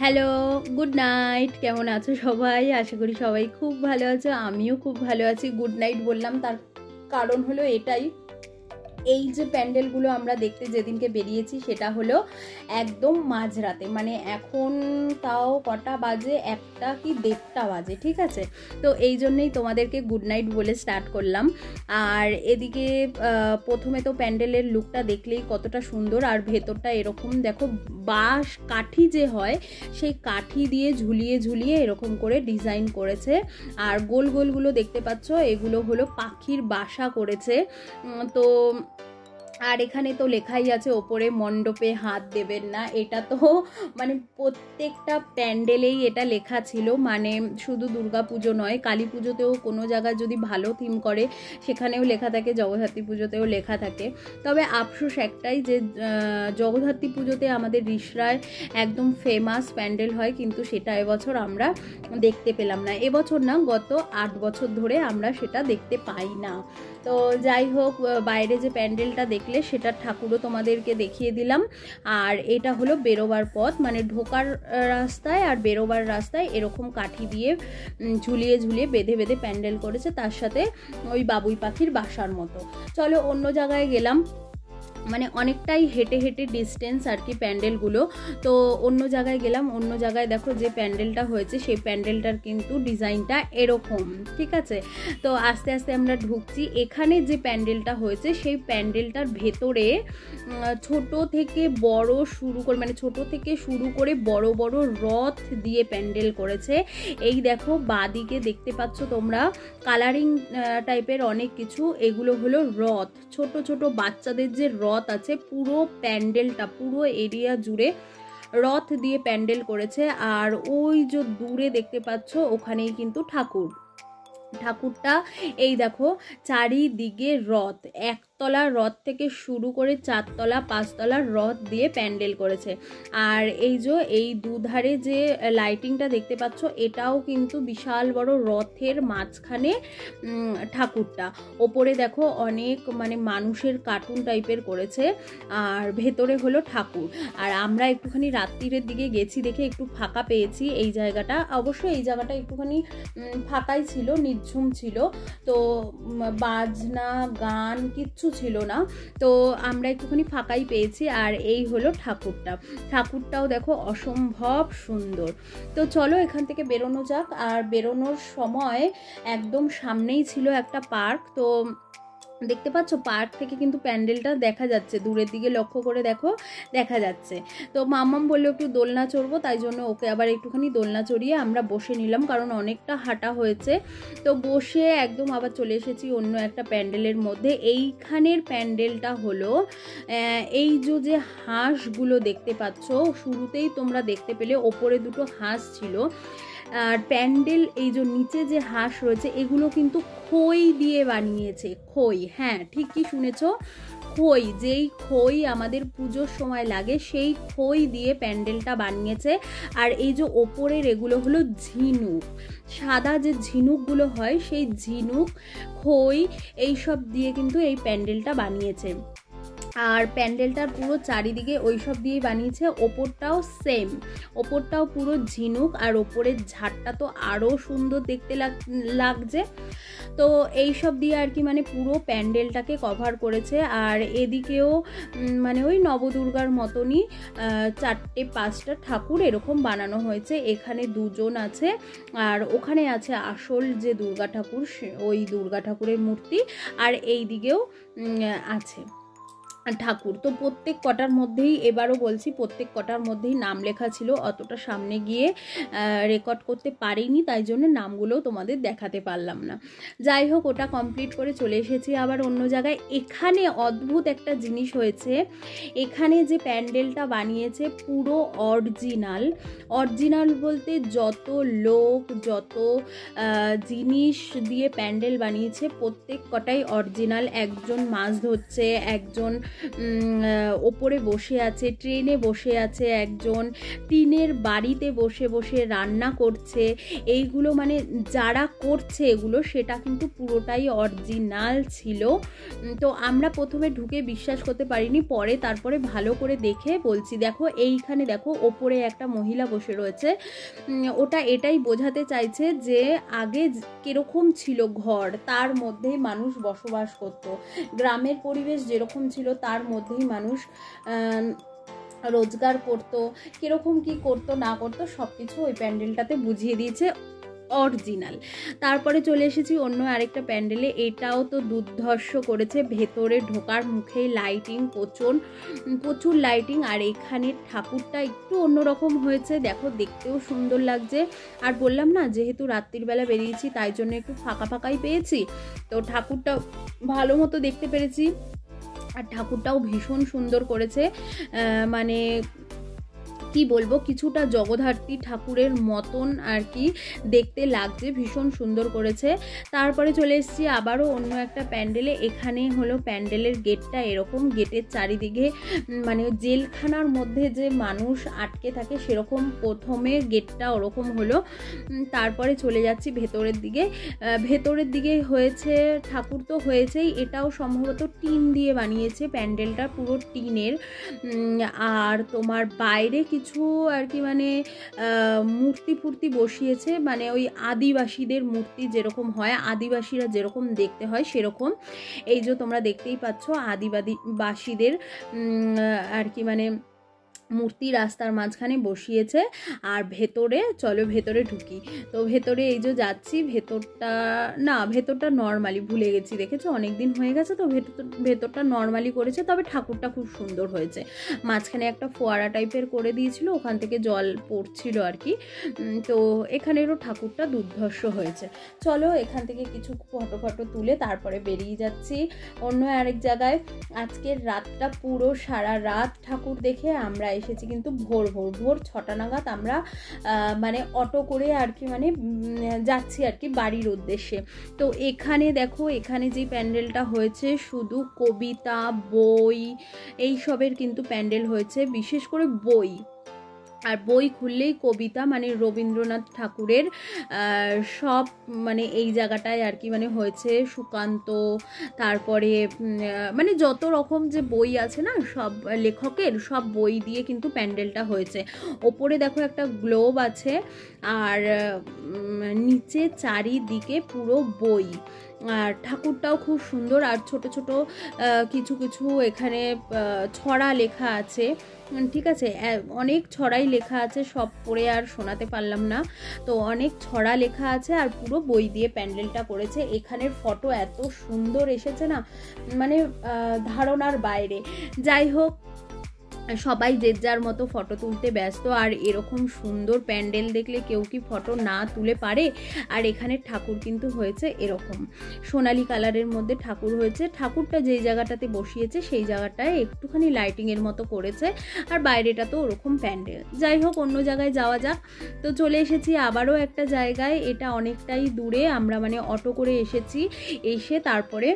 Hello, good night. কেমন আছো সবাই? আশা করি সবাই খুব ভালো আছো। আমিও খুব ভালো আছি। গুড নাইট বললাম তার কারণ হলো এটাই, এই যে প্যান্ডেলগুলো আমরা দেখতে যেদিনকে বেরিয়েছি সেটা হলো একদম মাঝরাতে, মানে এখন তাও কটা বাজে, 1টা কি 1:30টা বাজে, ঠিক আছে? তো এই জন্যেই তোমাদেরকে গুড নাইট বলে স্টার্ট করলাম। আর এদিকে প্রথমে তো প্যান্ডেলের লুকটা দেখলেই কতটা সুন্দর, আর ভেতরটা এরকম দেখো, বাঁশ কাঠি যে হয় সেই কাঠি দিয়ে ঝুলিয়ে ঝুলিয়ে এরকম করে ডিজাইন করেছে। আর গোল গোলগুলো দেখতে পাচ্ছ, এগুলো হলো পাখির বাসা করেছে। তো আর এখানে তো লেখাই আছে ওপরে, মণ্ডপে হাত দেবেন না। এটা তো মানে প্রত্যেকটা প্যান্ডেলেই এটা লেখা ছিল, মানে শুধু দুর্গা পুজো নয়, কালী পুজোতেও কোনো জায়গায় যদি ভালো থিম করে সেখানেও লেখা থাকে, জগদ্ধাত্রী পুজোতেও লেখা থাকে। তবে আফসোস একটাই যে জগদ্ধাত্রী পুজোতে আমাদের রিষড়ায় একদম ফেমাস প্যান্ডেল হয়, কিন্তু সেটা এবছর আমরা দেখতে পেলাম না। এবছর না, গত 8 বছর ধরে আমরা সেটা দেখতে পাই না। তো যাই হোক, বাইরে যে প্যান্ডেলটা দেখলে সেটার ঠাকুরও তোমাদেরকে দেখিয়ে দিলাম। আর এটা হলো বেরোবার পথ, মানে ঢোকার রাস্তায় আর বেরোবার রাস্তায় এরকম কাঠি দিয়ে ঝুলিয়ে ঝুলিয়ে বেঁধে বেঁধে প্যান্ডেল করেছে, তার সাথে ওই বাবুই পাখির বাসার মতো। চলো অন্য জায়গায় গেলাম, মানে অনেকটাই হেঁটে হেঁটে ডিস্টেন্স আর কি প্যান্ডেলগুলো। তো অন্য জায়গায় গেলাম, অন্য জায়গায় দেখো যে প্যান্ডেলটা হয়েছে সেই প্যান্ডেলটার কিন্তু ডিজাইনটা এরকম, ঠিক আছে? তো আস্তে আস্তে আমরা ঢুকছি। এখানে যে প্যান্ডেলটা হয়েছে সেই প্যান্ডেলটার ভেতরে ছোট থেকে বড় শুরু করে, মানে ছোট থেকে শুরু করে বড় বড় রথ দিয়ে প্যান্ডেল করেছে। এই দেখো বাঁদিকে দেখতে পাচ্ছ তোমরা কালারিং টাইপের অনেক কিছু, এগুলো হলো রথ, ছোট ছোট বাচ্চাদের যে রথ আছে, পুরো প্যান্ডেলটা পুরো এরিয়া জুড়ে রথ দিয়ে প্যান্ডেল করেছে। আর ওই যে দূরে দেখতে পাচ্ছ ওখানেই কিন্তু ঠাকুরটা এই দেখো, চারিদিকে রথ, একতলা রথ থেকে শুরু করে 4তলা 5তলার রথ দিয়ে প্যান্ডেল করেছে। আর এই যে এই দুধারে যে লাইটিংটা দেখতে পাচ্ছ, এটাও কিন্তু বিশাল বড় রথের মাঝখানে ঠাকুরটা। ওপরে দেখো অনেক মানে মানুষের কার্টুন টাইপের করেছে, আর ভেতরে হলো ঠাকুর। আর আমরা একটুখানি রাত্রিরের দিকে গেছি দেখে একটু ফাঁকা পেয়েছি এই জায়গাটা। অবশ্যই এই জায়গাটা একটুখানি ফাঁকাই ছিল, ঝুম ছিল, তো বাজনা গান কিচ্ছু ছিল না, তো আমরা একটুখানি ফাঁকাই পেয়েছি। আর এই হলো ঠাকুরটাও দেখো অসম্ভব সুন্দর। তো চলো এখান থেকে বেরোনো যাক। আর বেরোনোর সময় একদম সামনেই ছিল একটা পার্ক, তো দেখতে পাচ্ছ পার্ক থেকে কিন্তু প্যান্ডেলটা দেখা যাচ্ছে, দূরের দিকে লক্ষ্য করে দেখো দেখা যাচ্ছে। তো মাম্মাম বললো একটু দোলনা চড়বো, তাই জন্য ওকে আবার একটুখানি দোলনা চড়িয়ে আমরা বসে নিলাম, কারণ অনেকটা হাঁটা হয়েছে। তো বসে একদম আবার চলে এসেছি অন্য একটা প্যান্ডেলের মধ্যে। এইখানের প্যান্ডেলটা হলো এই যে হাঁসগুলো দেখতে পাচ্ছ, শুরুতেই তোমরা দেখতে পেলে ওপরে দুটো হাঁস ছিল। আর প্যান্ডেল এই যে নিচে যে হাঁস রয়েছে এগুলো কিন্তু খই দিয়ে বানিয়েছে, খই, হ্যাঁ ঠিকই শুনেছ, খই, যেই খই আমাদের পুজোর সময় লাগে সেই খই দিয়ে প্যান্ডেলটা বানিয়েছে। আর এই যে ওপরের এগুলো হলো ঝিনুক, সাদা যে ঝিনুকগুলো হয় সেই ঝিনুক, খই, এইসব দিয়ে কিন্তু এই প্যান্ডেলটা বানিয়েছে। আর প্যান্ডেলটার পুরো চারিদিকে ওইসব দিয়েই বানিয়েছে। ওপরটাও সেম, ওপরটাও পুরো ঝিনুক, আর ওপরের ঝাড়টা তো আরও সুন্দর দেখতে লাগছে। তো এইসব দিয়ে আর কি মানে পুরো প্যান্ডেলটাকে কভার করেছে। আর এদিকেও মানে ওই নবদুর্গার মতনই 4-5টা ঠাকুর এরকম বানানো হয়েছে। এখানে 2জন আছে, আর ওখানে আছে আসল যে দুর্গা ঠাকুর, ওই দুর্গা ঠাকুরের মূর্তি, আর এই দিকেও আছে ঠাকুর। তো প্রত্যেক কটার মধ্যেই, এবারও বলছি, প্রত্যেক কটার মধ্যেই নাম লেখা ছিল। অতটা সামনে গিয়ে রেকর্ড করতে পারিনি, তাই জন্য নামগুলোও তোমাদের দেখাতে পারলাম না। যাই হোক, ওটা কমপ্লিট করে চলে এসেছি আবার অন্য জায়গায়। এখানে অদ্ভুত একটা জিনিস হয়েছে, এখানে যে প্যান্ডেলটা বানিয়েছে পুরো অরিজিনাল বলতে যত লোক যত জিনিস দিয়ে প্যান্ডেল বানিয়েছে প্রত্যেক কটাই অরিজিনাল। একজন মাছ ধরছে, একজন ওপরে বসে আছে, ট্রেনে বসে আছে একজন, টিনের বাড়িতে বসে বসে রান্না করছে। এইগুলো মানে যারা করছে এগুলো সেটা কিন্তু পুরোটাই অরিজিনাল ছিল। তো আমরা প্রথমে ঢুকে বিশ্বাস করতে পারিনি, পরে তারপরে ভালো করে দেখে বলছি। দেখো এইখানে দেখো ওপরে একটা মহিলা বসে রয়েছে, ওটা এটাই বোঝাতে চাইছে যে আগে কিরকম ছিল ঘর, তার মধ্যেই মানুষ বসবাস করত। গ্রামের পরিবেশ যেরকম ছিল তার মধ্যেই মানুষ রোজগার করতো, কিরকম কি করতো না করতো সব কিছু ওই প্যান্ডেলটাতে বুঝিয়ে দিয়েছে অরিজিনাল। তারপরে চলে এসেছি অন্য আরেকটা প্যান্ডেলে, এটাও তো দুর্ধর্ষ করেছে। ভেতরে ঢোকার মুখেই লাইটিং, প্রচুর লাইটিং। আর এখানে ঠাকুরটা একটু অন্যরকম হয়েছে, দেখো দেখতেও সুন্দর লাগছে। আর বললাম না যেহেতু রাত্রির বেলা বেরিয়েছি তাই জন্য একটু ফাঁকা ফাঁকাই পেয়েছি, তো ঠাকুরটা ভালো মতো দেখতে পেরেছি। আর ঠাকুরটাও ভীষণ সুন্দর করেছে, মানে কি বলবো, কিছুটা জগদ্ধাত্রী ঠাকুরের মতন আর কি দেখতে লাগছে, ভীষণ সুন্দর করেছে। তারপরে চলে এসেছি আবারও অন্য একটা প্যান্ডেলে। এখানে হলো প্যান্ডেলের গেটটা এরকম, গেটের চারিদিকে মানে জেলখানার মধ্যে যে মানুষ আটকে থাকে সেরকম প্রথমে গেটটা ওরকম হলো। তারপরে চলে যাচ্ছি ভেতরের দিকে। ভেতরের দিকে হয়েছে ঠাকুর তো হয়েছেই, এটাও সম্ভবত টিন দিয়ে বানিয়েছে, প্যান্ডেলটা পুরো টিনের। আর তোমার বাইরে কিছু আর কি মানে মূর্তি ফুর্তি বসিয়েছে, মানে ওই আদিবাসীদের মূর্তি যেরকম হয়, আদিবাসীরা যেরকম দেখতে হয় সেরকম। এই যে তোমরা দেখতেই পাচ্ছ আদিবাসীদের আর কি মানে মূর্তি রাস্তার মাঝখানে বসিয়েছে। আর ভেতরে চলো ভেতরে ঢুকি। তো ভেতরে এই যে যাচ্ছি, ভেতরটা নর্মালি ভুলে গেছি, দেখেছো অনেকদিন হয়ে গেছে তো ভেতরটা নর্মালি করেছে, তবে ঠাকুরটা খুব সুন্দর হয়েছে। মাঝখানে একটা ফোয়ারা টাইপের করে দিয়েছিল, ওখান থেকে জল পড়ছিল আর কি। তো এখানেরও ঠাকুরটা দুর্ধর্ষ হয়েছে। চলো এখান থেকে কিছু ফটো তুলে তারপরে বেরিয়ে যাচ্ছি অন্য আরেক জায়গায়। আজকের রাতটা পুরো সারা রাত ঠাকুর দেখে আমরা এসেছি কিন্তু ভোর 6টা নাগাদ আমরা মানে অটো করে আর কি মানে যাচ্ছি আর কি বাড়ির উদ্দেশ্যে। তো এখানে দেখো, এখানে যে প্যান্ডেলটা হয়েছে শুধু কবিতা, বই এইসবের কিন্তু প্যান্ডেল হয়েছে, বিশেষ করে বই। আর বই খুললেই কবিতা, মানে রবীন্দ্রনাথ ঠাকুরের সব মানে এই জায়গাটায় আর কি মানে হয়েছে। সুকান্ত, তারপরে মানে যত রকম যে বই আছে না সব লেখকের, সব বই দিয়ে কিন্তু প্যান্ডেলটা হয়েছে। ওপরে দেখো একটা গ্লোব আছে, আর নিচে চারিদিকে পুরো বই। আর ঠাকুরটাও খুব সুন্দর। আর ছোট ছোট কিছু এখানে ছড়া লেখা আছে, ঠিক আছে, অনেক ছড়াই লেখা আছে, সব পড়ে আর শোনাতে পারলাম না। তো অনেক ছড়া লেখা আছে আর পুরো বই দিয়ে প্যান্ডেলটা করেছে। এখানের ফটো এত সুন্দর এসেছে না, মানে ধারণার বাইরে। যাই হোক, সবাই যে যার মতো ফটো তুলতে ব্যস্ত। আর এরকম সুন্দর প্যান্ডেল দেখলে কেউ কি ফটো না তুলে পারে? আর এখানে ঠাকুর কিন্তু হয়েছে এরকম সোনালি কালারের মধ্যে ঠাকুর হয়েছে। ঠাকুরটা যেই জায়গাটাতে বসিয়েছে সেই জায়গাটায় একটুখানি লাইটিংয়ের মতো করেছে, আর বাইরেটা তো ওরকম প্যান্ডেল। যাই হোক, অন্য জায়গায় যাওয়া যাক। তো চলে এসেছি আবারও একটা জায়গায়, এটা অনেকটাই দূরে, আমরা মানে অটো করে এসেছি, এসে তারপরে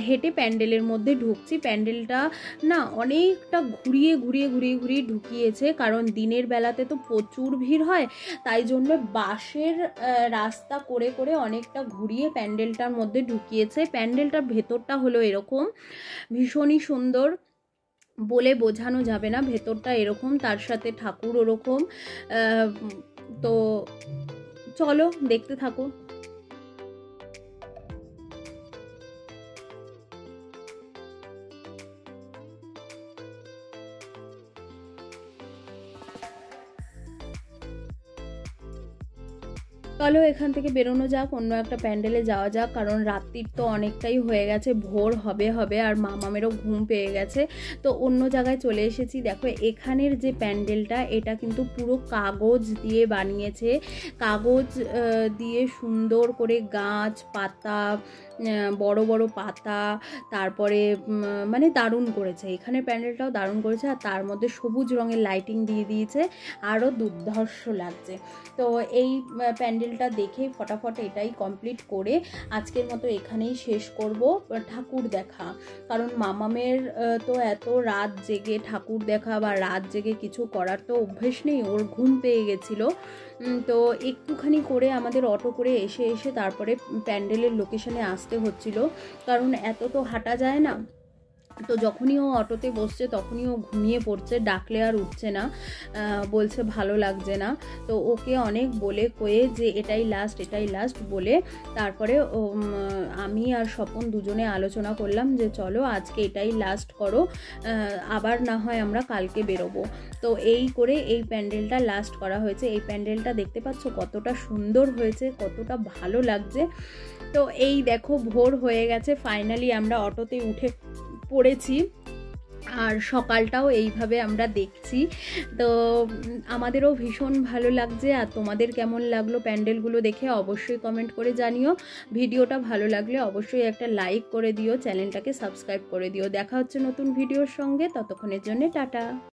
হেঁটে প্যান্ডেলের মধ্যে ঢুকছি। প্যান্ডেলটা না অনেকটা ঘুরিয়ে ঢুকিয়েছে, কারণ দিনের বেলাতে তো প্রচুর ভিড় হয়, তাই জন্য বাঁশের রাস্তা করে অনেকটা ঘুরিয়ে প্যান্ডেলটার মধ্যে ঢুকিয়েছে। প্যান্ডেলটার ভেতরটা হলো এরকম, ভীষণই সুন্দর, বলে বোঝানো যাবে না। ভেতরটা এরকম, তার সাথে ঠাকুর ওরকম। তো চলো দেখতে থাকো। চলো এখান থেকে বেরোনো যাক, অন্য একটা প্যান্ডেলে যাওয়া যাক, কারণ রাত্রির তো অনেকটাই হয়ে গেছে, ভোর হবে আর মামামেরও ঘুম পেয়ে গেছে। তো অন্য জায়গায় চলে এসেছি। দেখো এখানের যে প্যান্ডেলটা, এটা কিন্তু পুরো কাগজ দিয়ে বানিয়েছে, কাগজ দিয়ে সুন্দর করে গাছ পাতা বড় বড় পাতা, তারপরে মানে দারুণ করেছে, এখানে প্যান্ডেলটাও দারুণ করেছে। আর তার মধ্যে সবুজ রঙের লাইটিং দিয়ে দিয়েছে, আরও দুর্ধর্ষ লাগছে। তো এই প্যান্ডেলটা দেখে ফটাফট এটাই কমপ্লিট করে আজকের মতো এখানেই শেষ করব ঠাকুর দেখা। কারণ মামামের তো এত রাত জেগে ঠাকুর দেখা বা রাত জেগে কিছু করার তো অভ্যেস নেই, ওর ঘুম পেয়ে গেছিলো। তো একটুখানি করে আমাদের অটো করে এসে এসে তারপরে প্যান্ডেলের লোকেশনে আসতে হচ্ছিল, কারণ এত তো হাঁটা যায় না। তো যখনই ও অটোতে বসছে তখনই ও ঘুমিয়ে পড়ছে, ডাকলে আর উঠছে না, বলছে ভালো লাগছে না। তো ওকে অনেক বলে কয়ে যে এটাই লাস্ট বলে তারপরে আমি আর স্বপন দুজনে আলোচনা করলাম যে চলো আজকে এটাই লাস্ট করো, আবার না হয় আমরা কালকে বেরোবো। তো এই করে এই প্যান্ডেলটা লাস্ট করা হয়েছে। এই প্যান্ডেলটা দেখতে পাচ্ছ কতটা সুন্দর হয়েছে, কতটা ভালো লাগছে। তো এই দেখো ভোর হয়ে গেছে, ফাইনালি আমরা অটোতে উঠে পড়েছি আর সকালটাও এইভাবে আমরা দেখছি। তো আমাদেরও ভীষণ ভালো লাগছে। আর তোমাদের কেমন লাগলো প্যান্ডেলগুলো দেখে অবশ্যই কমেন্ট করে জানিও। ভিডিওটা ভালো লাগলে অবশ্যই একটা লাইক করে দিও, চ্যানেলটাকে সাবস্ক্রাইব করে দিও। দেখা হচ্ছে নতুন ভিডিওর সঙ্গে, ততক্ষণের জন্য টাটা।